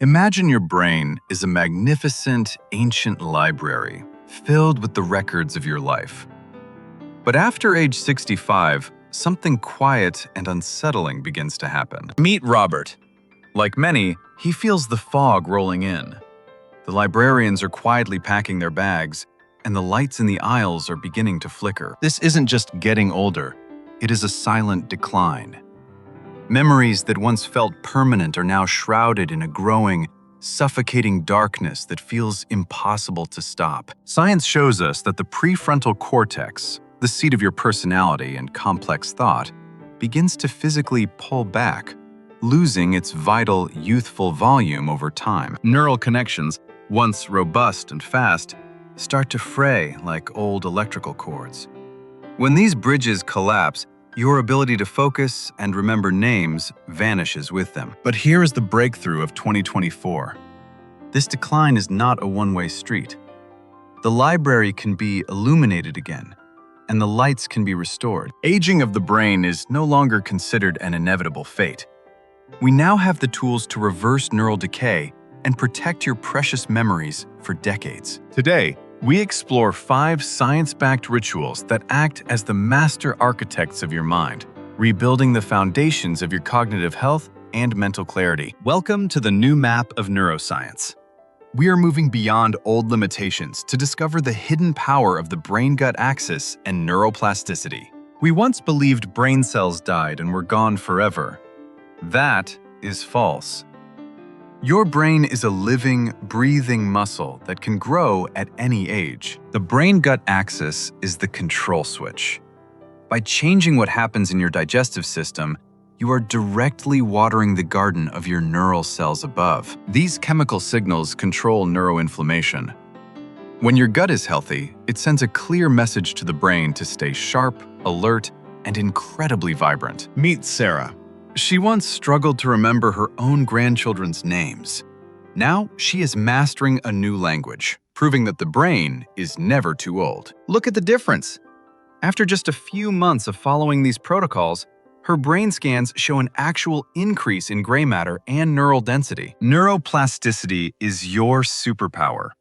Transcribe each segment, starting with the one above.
Imagine your brain is a magnificent, ancient library filled with the records of your life. But after age 65, something quiet and unsettling begins to happen. Meet Robert. Like many, he feels the fog rolling in. The librarians are quietly packing their bags, and the lights in the aisles are beginning to flicker. This isn't just getting older, it is a silent decline. Memories that once felt permanent are now shrouded in a growing, suffocating darkness that feels impossible to stop. Science shows us that the prefrontal cortex, the seat of your personality and complex thought, begins to physically pull back, losing its vital, youthful volume over time. Neural connections, once robust and fast, start to fray like old electrical cords. When these bridges collapse, your ability to focus and remember names vanishes with them. But here is the breakthrough of 2024. This decline is not a one-way street. The library can be illuminated again, and the lights can be restored. Aging of the brain is no longer considered an inevitable fate. We now have the tools to reverse neural decay and protect your precious memories for decades. Today, we explore 5 science-backed rituals that act as the master architects of your mind, rebuilding the foundations of your cognitive health and mental clarity. Welcome to the new map of neuroscience. We are moving beyond old limitations to discover the hidden power of the brain-gut axis and neuroplasticity. We once believed brain cells died and were gone forever. That is false. Your brain is a living, breathing muscle that can grow at any age. The brain-gut axis is the control switch. By changing what happens in your digestive system, you are directly watering the garden of your neural cells above. These chemical signals control neuroinflammation. When your gut is healthy, it sends a clear message to the brain to stay sharp, alert, and incredibly vibrant. Meet Sarah. She once struggled to remember her own grandchildren's names. Now, she is mastering a new language, proving that the brain is never too old. Look at the difference. After just a few months of following these protocols, her brain scans show an actual increase in gray matter and neural density. Neuroplasticity is your superpower.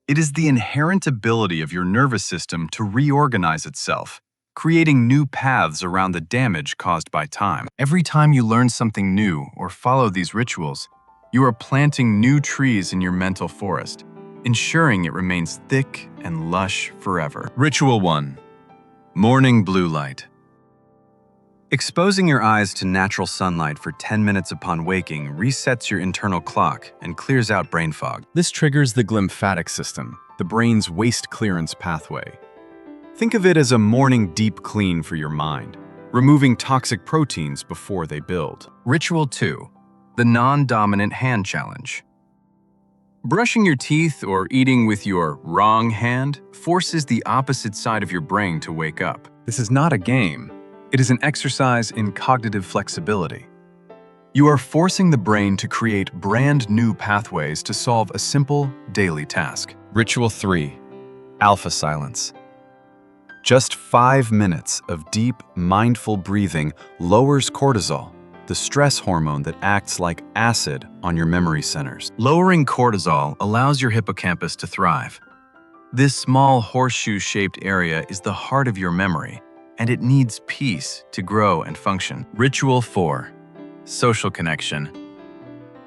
It is the inherent ability of your nervous system to reorganize itself, creating new paths around the damage caused by time. Every time you learn something new or follow these rituals, you are planting new trees in your mental forest, ensuring it remains thick and lush forever. Ritual 1. Morning blue light. Exposing your eyes to natural sunlight for 10 minutes upon waking resets your internal clock and clears out brain fog. This triggers the glymphatic system, the brain's waste clearance pathway. Think of it as a morning deep clean for your mind, removing toxic proteins before they build. Ritual 2. The non-dominant hand challenge. Brushing your teeth or eating with your wrong hand forces the opposite side of your brain to wake up. This is not a game. It is an exercise in cognitive flexibility. You are forcing the brain to create brand new pathways to solve a simple daily task. Ritual 3. Alpha silence. Just 5 minutes of deep, mindful breathing lowers cortisol, the stress hormone that acts like acid on your memory centers. Lowering cortisol allows your hippocampus to thrive. This small horseshoe-shaped area is the heart of your memory, and it needs peace to grow and function. Ritual 4. Social connection.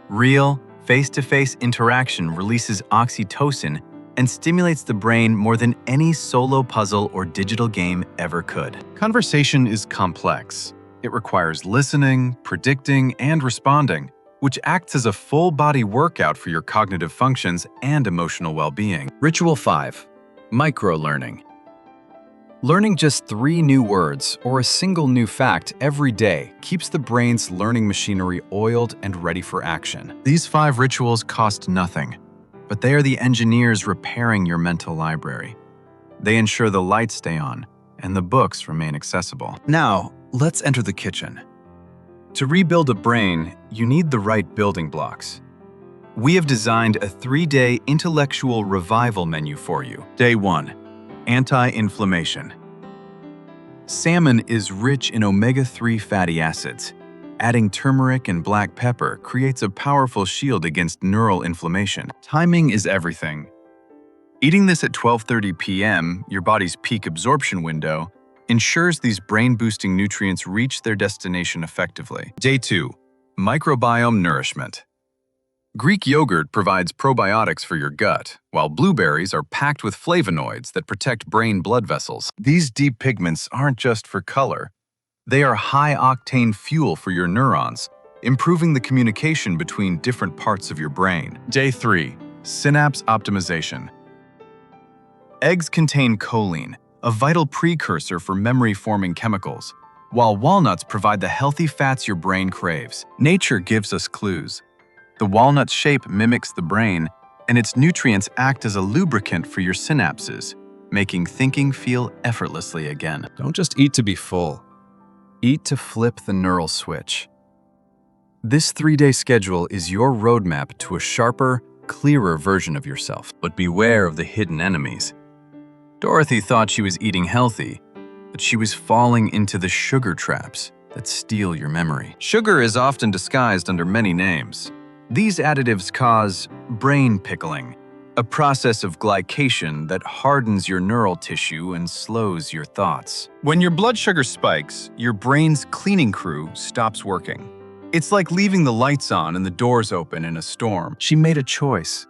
Real, face-to-face interaction releases oxytocin and stimulates the brain more than any solo puzzle or digital game ever could. Conversation is complex. It requires listening, predicting, and responding, which acts as a full-body workout for your cognitive functions and emotional well-being. Ritual 5. Micro-learning. Learning just 3 new words or a single new fact every day keeps the brain's learning machinery oiled and ready for action. These 5 rituals cost nothing, but they are the engineers repairing your mental library. They ensure the lights stay on and the books remain accessible. Now, let's enter the kitchen. To rebuild a brain, you need the right building blocks. We have designed a 3-day intellectual revival menu for you. Day 1. Anti-inflammation. Salmon is rich in omega-3 fatty acids. Adding turmeric and black pepper creates a powerful shield against neural inflammation. Timing is everything. Eating this at 12:30 p.m., your body's peak absorption window, ensures these brain-boosting nutrients reach their destination effectively. Day 2. Microbiome nourishment. Greek yogurt provides probiotics for your gut, while blueberries are packed with flavonoids that protect brain blood vessels. These deep pigments aren't just for color. They are high-octane fuel for your neurons, improving the communication between different parts of your brain. Day 3. Synapse optimization. Eggs contain choline, a vital precursor for memory-forming chemicals, while walnuts provide the healthy fats your brain craves. Nature gives us clues. The walnut's shape mimics the brain, and its nutrients act as a lubricant for your synapses, making thinking feel effortlessly again. Don't just eat to be full. Eat to flip the neural switch. This 3-day schedule is your roadmap to a sharper, clearer version of yourself. But beware of the hidden enemies. Dorothy thought she was eating healthy, but she was falling into the sugar traps that steal your memory. Sugar is often disguised under many names. These additives cause brain pickling, a process of glycation that hardens your neural tissue and slows your thoughts. When your blood sugar spikes, your brain's cleaning crew stops working. It's like leaving the lights on and the doors open in a storm. She made a choice.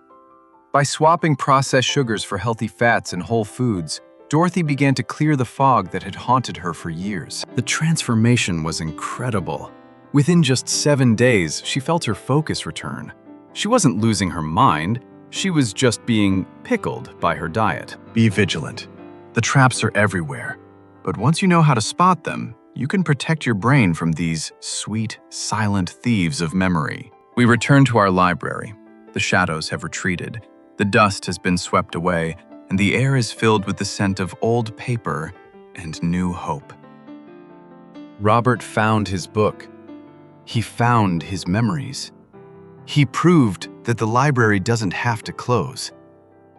By swapping processed sugars for healthy fats and whole foods, Dorothy began to clear the fog that had haunted her for years. The transformation was incredible. Within just 7 days, she felt her focus return. She wasn't losing her mind, she was just being pickled by her diet. Be vigilant. The traps are everywhere. But once you know how to spot them, you can protect your brain from these sweet, silent thieves of memory. We return to our library. The shadows have retreated. The dust has been swept away, and the air is filled with the scent of old paper and new hope. Robert found his book. He found his memories. He proved that the library doesn't have to close.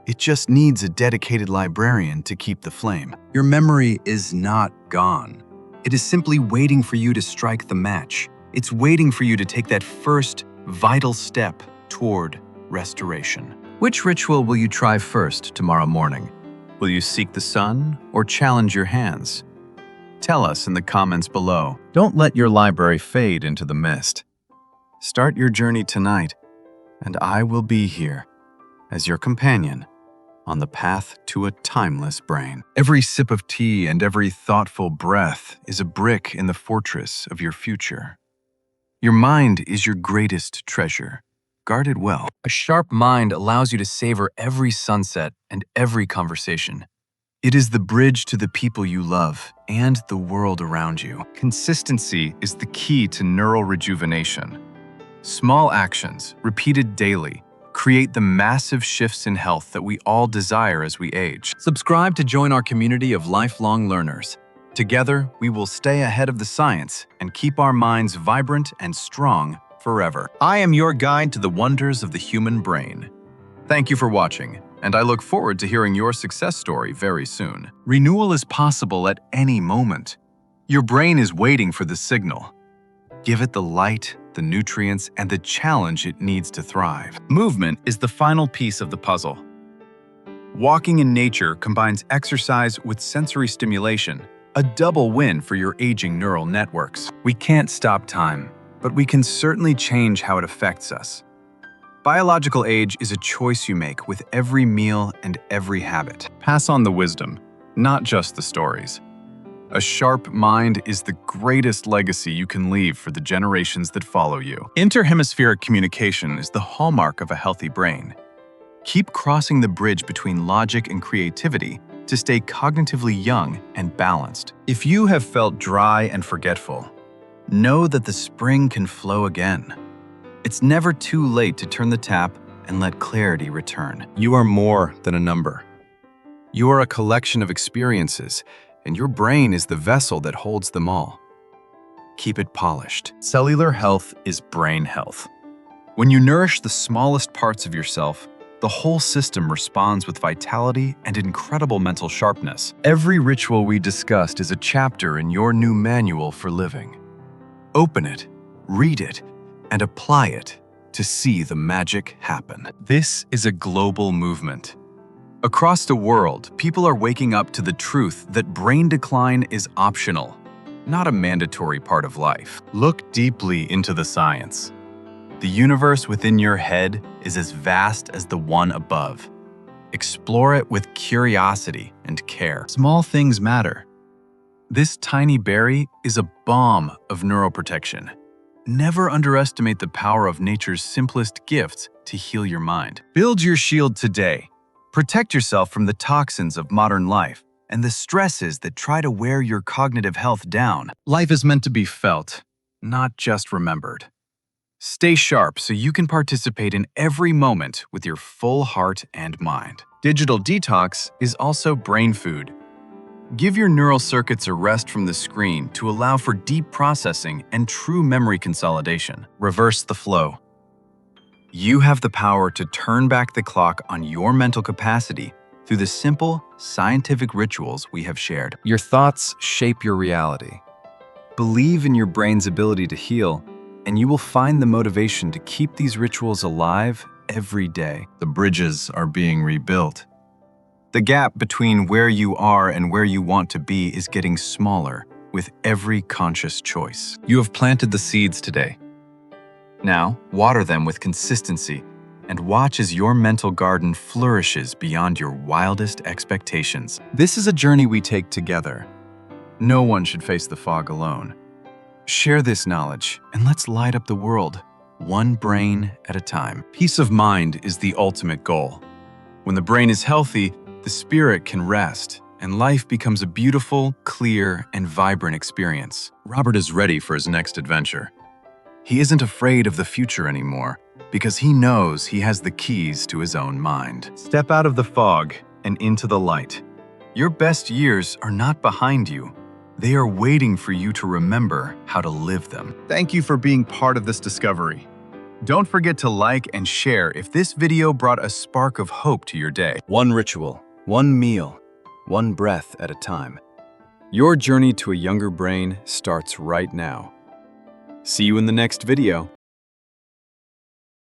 It just needs a dedicated librarian to keep the flame. Your memory is not gone. It is simply waiting for you to strike the match. It's waiting for you to take that first vital step toward restoration. Which ritual will you try first tomorrow morning? Will you seek the sun or challenge your hands? Tell us in the comments below. Don't let your library fade into the mist. Start your journey tonight, and I will be here as your companion on the path to a timeless brain. Every sip of tea and every thoughtful breath is a brick in the fortress of your future. Your mind is your greatest treasure. Guard it well. A sharp mind allows you to savor every sunset and every conversation. It is the bridge to the people you love and the world around you. Consistency is the key to neural rejuvenation. Small actions, repeated daily, create the massive shifts in health that we all desire as we age. Subscribe to join our community of lifelong learners. Together, we will stay ahead of the science and keep our minds vibrant and strong forever. I am your guide to the wonders of the human brain. Thank you for watching, and I look forward to hearing your success story very soon. Renewal is possible at any moment. Your brain is waiting for the signal. Give it the light, the nutrients, and the challenge it needs to thrive. Movement is the final piece of the puzzle. Walking in nature combines exercise with sensory stimulation, a double win for your aging neural networks. We can't stop time, but we can certainly change how it affects us. Biological age is a choice you make with every meal and every habit. Pass on the wisdom, not just the stories. A sharp mind is the greatest legacy you can leave for the generations that follow you. Interhemispheric communication is the hallmark of a healthy brain. Keep crossing the bridge between logic and creativity to stay cognitively young and balanced. If you have felt dry and forgetful, know that the spring can flow again. It's never too late to turn the tap and let clarity return. You are more than a number. You are a collection of experiences, and your brain is the vessel that holds them all. Keep it polished. Cellular health is brain health. When you nourish the smallest parts of yourself, the whole system responds with vitality and incredible mental sharpness. Every ritual we discussed is a chapter in your new manual for living. Open it read it, and apply it to see the magic happen. This is a global movement. Across the world, people are waking up to the truth that brain decline is optional, not a mandatory part of life. Look deeply into the science. The universe within your head is as vast as the one above. Explore it with curiosity and care. Small things matter. This tiny berry is a bomb of neuroprotection. Never underestimate the power of nature's simplest gifts to heal your mind. Build your shield today. Protect yourself from the toxins of modern life and the stresses that try to wear your cognitive health down. Life is meant to be felt, not just remembered. Stay sharp so you can participate in every moment with your full heart and mind. Digital detox is also brain food. Give your neural circuits a rest from the screen to allow for deep processing and true memory consolidation. Reverse the flow. You have the power to turn back the clock on your mental capacity through the simple, scientific rituals we have shared. Your thoughts shape your reality. Believe in your brain's ability to heal, and you will find the motivation to keep these rituals alive every day. The bridges are being rebuilt. The gap between where you are and where you want to be is getting smaller with every conscious choice. You have planted the seeds today. Now, water them with consistency and watch as your mental garden flourishes beyond your wildest expectations. This is a journey we take together. No one should face the fog alone. Share this knowledge and let's light up the world, one brain at a time. Peace of mind is the ultimate goal. When the brain is healthy, the spirit can rest, and life becomes a beautiful, clear, and vibrant experience. Robert is ready for his next adventure. He isn't afraid of the future anymore because he knows he has the keys to his own mind. Step out of the fog and into the light. Your best years are not behind you. They are waiting for you to remember how to live them. Thank you for being part of this discovery. Don't forget to like and share if this video brought a spark of hope to your day. One ritual, one meal, one breath at a time. Your journey to a younger brain starts right now. See you in the next video.